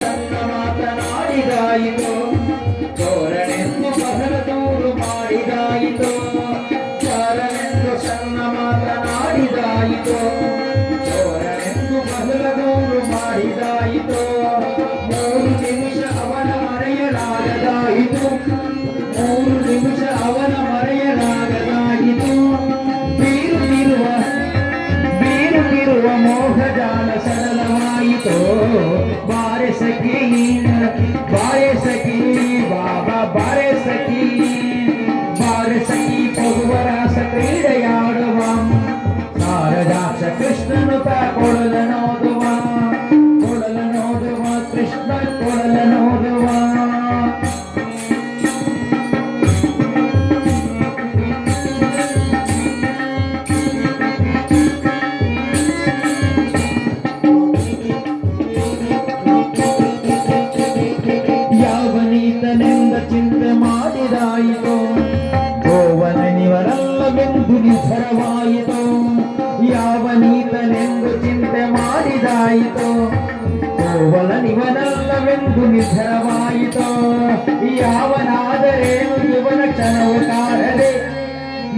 ಸಣ್ಣ ಮಾತನಾಡಿದಾಯಿತು, ಚೋರನೆಂದು ಬಹಳ ದೂರು ಮಾಡಿದಾಯಿತು. ಚೋರನೆಂದು ಸಣ್ಣ ಮಾತನಾಡಿದಾಯಿತು, ಚೋರನೆಂದು ಬಹಳ ದೂರು ಮಾಡಿದಾಯಿತು. 3 ನಿಮಿಷ ಅವನ ಮರೆಯಲಾಗದಾಯಿತು, 3 ನಿಮಿಷ ಅವನ ಮರೆಯಲಾಗದಾಯಿತು. ಬೀರುತ್ತಿರುವ ಮೋಹಜಾಲ ಸರಳವಾಯಿತು. ಬಾರೆ ಸಖಿ, ಬಾರೆ ಸಖಿ, ಬಾಬಾ ಬಾರೆ ಸಖಿ, ಬಾರೆ ಸಖಿ ಪಗುವರಾಸ ಕ್ರೀಡೆಯಾಡುವ ಶಾರದಾಕ್ಷ ಕೃಷ್ಣನು ಕೊಡಲ ನೋಡುವ, ಕೊಡಲ ನೋಡುವ ಕೃಷ್ಣ ಕೊಡಲ ನೋಡುವ. ಯಾವನೀತನೆಂದ ಚಿಂತೆ ಮಾಡಿದಾಯಿತು, ಗೋವನನಿವರಲ್ಲವೆಂದು ನಿರ್ಧಾರವಾಯಿತು. ಯಾವನೀತನೆಂದು ಚಿಂತೆ ಮಾಡಿದಾಯಿತು, ಗೋವಲನಿವನಲ್ಲವೆಂದು ನಿರ್ಧಾರವಾಯಿತು. ಯಾವನಾದರೇನು ಇವನ ಕ್ಷಣವು ಕಾಣದೆ,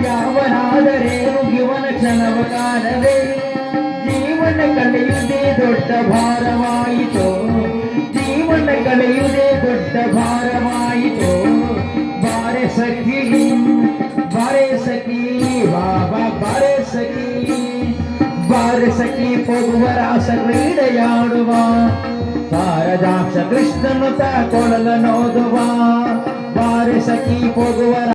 ಯಾವನಾದರೇನು ಇವನ ಕ್ಷಣವು ಕಾಣದೆ. ಜೀವನ ಕಳೆಯುವುದೇ ದೊಡ್ಡ ಭಾರವಾಯಿತು, ಜೀವನ ಕಳೆಯುವುದೇ ದೊಡ್ಡ ಭಾರವಾಯಿತು. ಬಾರೆ ಸಖಿ, ಬಾರೆ ಸಖಿ, ಬಾಬಾ ಬಾರೆ ಸಖಿ, ಬಾರೆ ಸಖಿ ಪಗುವರಾಸ ಕ್ರೀಡೆಯಾಡುವ ಶಾರದಾಕ್ಷ ಕೃಷ್ಣನು ಕೊಡಲ ನೋದುವ. ಬಾರೆ ಸಖಿ ಪಗುವರ